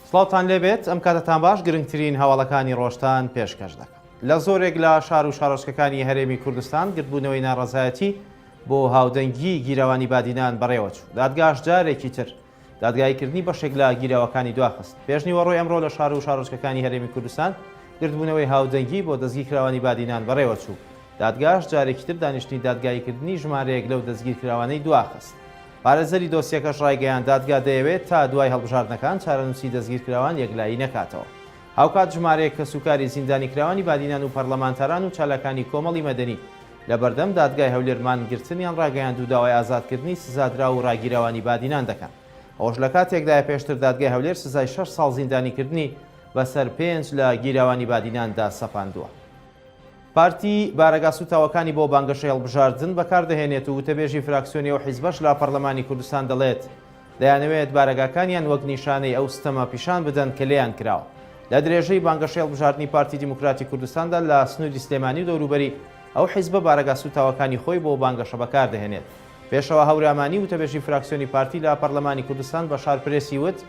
سڵاوتان لێبێت ئەم کاتتان باش گرنگترین هەواڵەکانی ڕۆژتان پێشکەش دەکەم. لە زۆرێک لە شار و شارۆچکەکانی هەرێمی کوردستان گردبونەوەی ناڕەزایەتی بۆ هاودەنگیی گیراوانی بادینان بەڕێوەچوو. دادگاش جارێکی تر دادگایکردنی بەشێک لە گیراوەکانی دواخست. پێشنیوەڕۆی ئەمڕۆ لە شار و شارۆچکەکانی هەرێمی کوردستان گردبونەوەی هاودەنگیی بۆ دەستگیرکراوانی بادینان بەڕێوەچوو. دادگاش جارێکی تر دانیشتنی دادگایکردنی ژمارەیەک لەو دەستگیرکراوانەی دواخست. پارێزەری دۆسیەکەش ڕایگەیان دادگا دەیەوێت تا دوای هەڵبژاردنەکان چارەنووسی دەستگیرکراوان یەکلایی نەکاتەوە. هاوکات ژمارەیەک کە سوکاری زیندانی کراوانی بادینان و پەرلەمانتاران و چالاکانی کۆمەڵی مەدەنی لە بەردەم دادگای هەولێرمان گرتنیان ڕاگەیاند و داوای ئازادکردنی سزادرا و ڕاگیراوانی بادینان دەکەن. ئەوەش لە کاتێکدایە پێشتر دادگای هەولێر سزای 6 ساڵ زیندانیکردنی بەسەر 5 لە گیراوانی بادیناندا سەپاندووە. پارتی بارەگا سوتاوەکانی بۆ بانگەشەی هەڵبژاردن بەکاردەهێنێت و وتەبێژی فراکسیۆنی و حیزبەش لە پەرلەمانی کوردستان دەڵێت دەیانەوێت بارەگاکانیان وەک نیشانەی ئەو ستەمە پیشان بدەن کە لێیان کراوە. لە درێژەی بانگەشەی هەڵبژاردننی پارتی دیموکراتی کوردستاندا لە سنووری سلێمانی و دەوروبەری ئەو حیزبە بارەگا سوتاوەکانی خۆی بۆ بانگەشە بەکاردەهێنێت. پێشەوە هەورامانی وتەبێژی فراکسیۆنی پارتی لە پەرلەمانی کوردستان بە شارپرێسی وت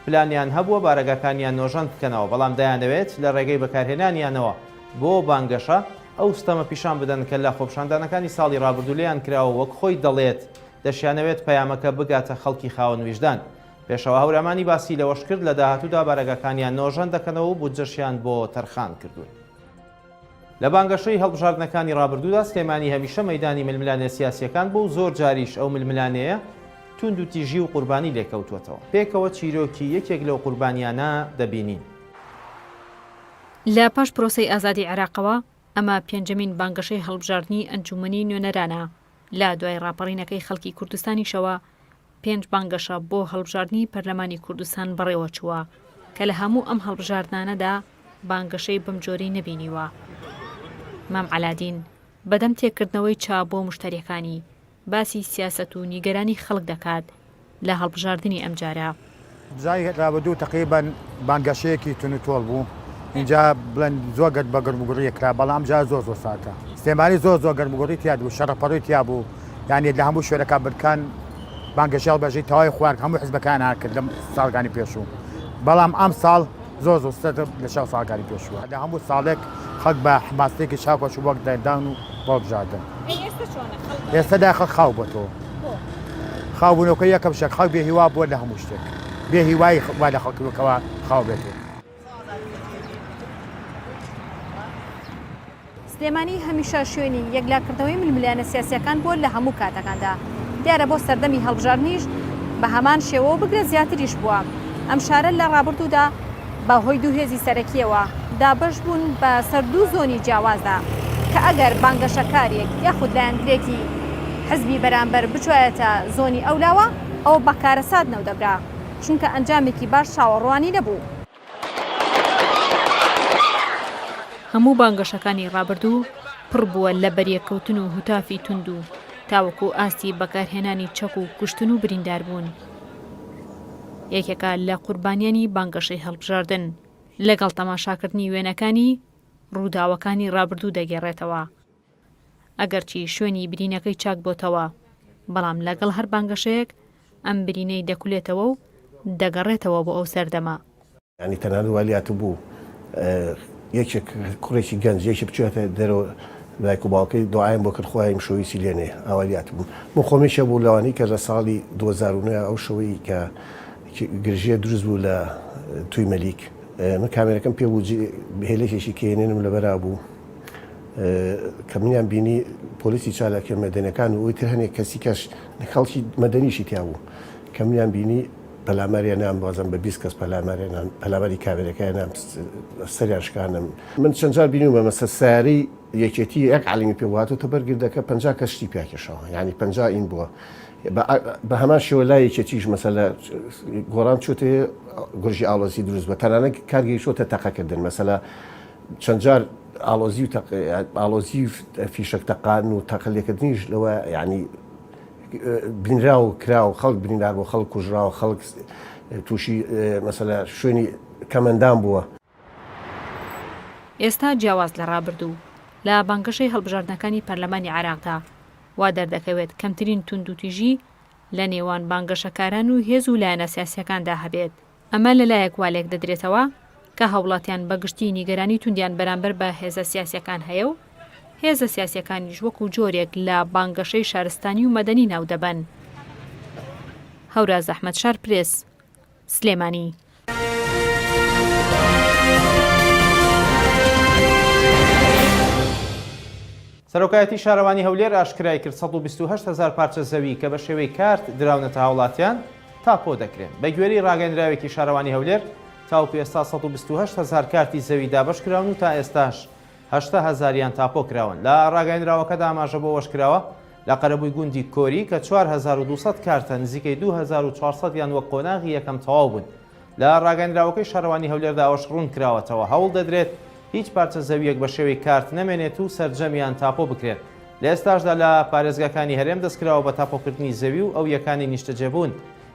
پلانیان هەبووە بارەگاکانیان نۆژەند بکەنەوە، بەڵام دەیانەوێت لە ڕێگەی بەکارهێنانیانەوە بۆ بانگەشە ئەو ستەمە پیشان بدەن کە لە خۆپشاندانەکانی ساڵی ڕابردوو لێیان کراوە وەک خۆی دەڵێت دەشیانەوێت پەیامەکە بگاتە خەڵکی خاوەن ویژدان. پێشەوە هەورامانی باسی لەوەش کرد لە داهاتوودا بارەگاکانیان نۆژەند دەکەنەوە و بودجەشیان بۆ تەرخان کردوون. لە بانگەشەی هەڵبژاردنەکانی ڕابردوودا سلێمانی هەمیشە مەیدانی ململانێ سیاسیەکان بۆ زۆر جاریش ئەو ململانەیە تونند و تیژی و قوربانی لێکەوتوەتەوە. پێکەوە چیرۆکی یەکێک لەو قوربانیانە دەبینین. لە پاش پرۆسەی ئازادی عێراقەوە ئەمە پێنجەمین بانگەشەی هەڵبژاردننی ئەنجومەنی نوێنەرانە. لە دوای ڕاپەڕینەکەی خەڵکی کوردستانیشەوە 5 بانگەشە بۆ هەڵبژاردننی پەرلەمانی کوردستان بەڕێوەچووە کە لە هەموو ئەم هەڵبژاردنانەدا بانگەشەی بەم جۆرەی نەبینیوە. مام عەلادین بەدەم تێکردنەوەی چا بۆ موشتەریەکانی باسی سیاسەت و نیگەرانی خەڵک دەکات لە هەڵبژاردننی ئەمجارە. جای ڕابردوو تقریبان بانگەشەیەکی تونوتۆڵ بوو. اینجا بڵێن زۆر گەرد بە گەرموگوڕی کرا، بەڵام جا زۆر ساتە. سلێمانی زۆر گەرموگوڕی تیا بوو، شەڕەپەڕی تیا بوو، یعنی لە هەموو شوێنەکە بنکان بانگەشەی هەڵبژاردنی تەواوی خوارد، هەموو حیزبەکان هاکرد لەم ساڵەکانی پێشوو. بەڵام ئەم ساڵ زۆر ستر لە شەو ساڵەکانی پێشووە. لە هەموو ساڵێک خەڵک بە حماسەیەکی چاوپەش وەک دەردان و هەڵبژاردن. ئێستا داخەڵ خاو بۆتەوە. خاوبوونەوەکە یەکەم شەک خەڵک بێهیوا بووە لە هەموو شتێک. بێهیوای وا لە خەڵکەوە خاو بێتێت. سلێمانی هەمیشە شوێنی یەکلاکردنەوەی ململانە سیاسیەکان بۆ لە هەموو کاتەکاندا. دیارە بۆ سەردەمی هەڵبژاردننیش بە هەمان شێوە بگرە زیاتریش بووە. ئەم شارە لە ڕابردوودا بە هۆی دوو هێزی سەرەکیەوە دابەش بوون بە سەر دوو زۆنی جیاوازدا کە ئەگەر بانگەشەکارێک یاخود لایەنگرێکی حزبی بەرامبەر بچوایەتە زۆنی ئەولاوە ئەو بەکارە ساد نەودەبرا، چونکە ئەنجامێکی باش چاوەڕوانی نەبوو. هەموو بانگەشەکانی ڕابردوو پڕ بووە لە بەریەکەوتن و هوتافی تونند و تاوەکو ئاستی بەکارهێنانی چەک و کوشتن و بریندار بوون. یەکێکە لە قوربانیانی بانگەشەی هەڵبژاردن لەگەڵ تەماشاکردنی وێنەکانی ڕووداوەکانی ڕابردوو دەگێڕێتەوە. ئەگەرچی شوێنی برینەکەی چاک بۆتەوە، بەڵام لەگەڵ هەر بانگەشەیەک ئەم برینەی دەکولێتەوە و دەگەڕێتەوە بۆ ئەو سەردەما. ینی تەنها والیاتە بوو یەکێک کوڕێکی گەنج یەکی بچێتە دەرەوە لایک و باوکەی دوعایم بۆ کرد خۆیان شەوی لێنێ ئاوالیات بوو. من خۆمیشە بوو لەوانی کە لە ساڵی 2009 ئەو شەوەی کە گرژیە دروست بوو لە توی مەلیک، من کامێرەکەم پێ بوو هێلێکێکی کێنێنم لەبەرا بوو کە منیان بینی پۆلیسی چالاکی مەدەنیەکان و ئەوی تر هەنێک کەسی کەش خەڵکی مەدەنیشی تیا بوو کە منیان بینی پەلاماریان نام بازم بە 20 کەس پەلاماری کامێرەکەیان سەریان شکانم. من چەند جار بینیم بە مەسە ساری یەکێتی یەک عەلیمی پێ وهاتۆتە بەرگردەکە 50 کەس شتی پیاکێشەوە، یعنی 50 ئین بووە. بە هەمان شێوە لای یەکێتیش مەسەلە گۆڕان چۆتە گورژی ئاڵۆزی دروست بە تەنانە کارگەیشتۆتە تەقەکردن، مەسەلە چەند جار ئاڵۆزی فیشەک تەقان و تەقلێکردنیش لەوە یعنی بینرا و کرا و خەڵک بریندار بۆ خەڵک کوژرا و خەڵک تووشی مەسەلە شوێنی کەمەندان بووە. ئێستا جیاواز لە ڕابردوو لە بانگەشەی هەڵبژاردنەکانی پەرلەمانی عێراقدا وا دەردەکەوێت کەمترین توند و تیژی لە نێوان بانگەشەکاران و هێز و لایەنە سیاسیەکاندا هەبێت ئەمە لەلایەک والێک دەدرێتەوە کە هاوڵاتیان بەگشتی نیگەرانی توندیان بەرامبەر بە هێزە سیاسیەکان هەیە و هێزە سیاسیەکانیش وەکو جۆرێک لە بانگەشەی شارستانی و مەدەنی ناو دەبن. هەوراز ئەحمەد شارپرێس، سلێمانی. سەرۆکایەتی شارەوانی هەولێر ئاشکرای کرد 128,000 پارچە زەوی کە بە شێوەی کارت دراونەتە هاوڵاتیان تاپۆ دەکرێن. بە گوێرەی ڕاگەیەندراوێکی شارەوانی هەولێر تاوکو ئێستا 128,000 کارتی زەوی دابەشکراون و تا ئێستاش 80,000یان تاپۆ کراون. لە ڕاگەیەندراوەکەدا ئاماژە بۆ وەشکراوە لە قەرەبووی گوندی کۆری کە 4200 کارتە نزیکەی 2400یان وەک قۆناغی یەکەم تەواو بوون. لە ڕاگەیەندراوەکەی شارەوانی هەولێردا ئەوەش ڕوون کراوەتەوە هەوڵ دەدرێت هیچ پارچە زەویەک بە شێوەی کارت نەمێنێت و سەرجەمیان تاپۆ بکرێت. لە ئێستاشدا لە پارێزگاکانی هەرێم دەستکراوە بە تاپۆکردنی زەوی و ئەو یەکانی نیشتەجێبوون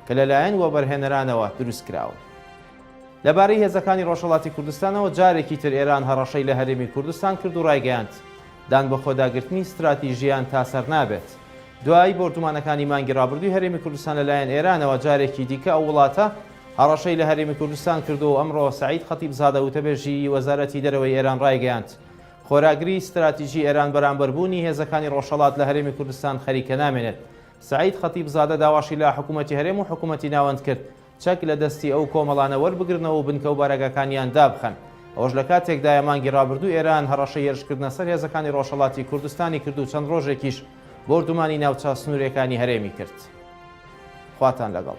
کە لەلایەن وەبەرهێنەرانەوە دروست کراون. لەبارەی هێزەکانی ڕۆژهەڵاتی کوردستانەوە جارێکی تر ئێران هەڕەشەی لە هەرێمی کوردستان کرد و ڕایگەیاند دان بە خۆداگرتنی استراتیژیان تاسەر نابێت. دوای بۆردومانەکانی مانگی ڕابردووی هەرێمی کوردستان لەلایەن ئێرانەوە جارێکی دیکە ئەو وڵاتە هەڕەشەی لە هەرێمی کوردستان کردو و ئەمڕۆ سعید خەتیبزادە وتەبێژی وەزارەتی دەرەوەی ئێران ڕایگەیاند خۆراگری استراتیژی ئێران بەرامبەربوونی هێزەکانی ڕۆژهەڵات لە هەرێمی کوردستان خەریکە نامێنێت. سعید خەتیبزادە داواشی لە حکوومەتی هەرێم و حکوومەتی ناوەند کرد چەک لە دەستی ئەو کۆمەڵانە وەربگرنەوە و بنکە و بارەگاکانیان دابخەن. ئەوەش لە کاتێکدایە مانگی ڕابردوو ئێران هەڕەشەی هێرشکردنە سەر هێزەکانی ڕۆژهەڵاتی کوردستانی کرد و چەند ڕۆژێکیش بۆردومانی ناوچە سنوورەکانی هەرێمی کرد. خواتان لەگەڵ.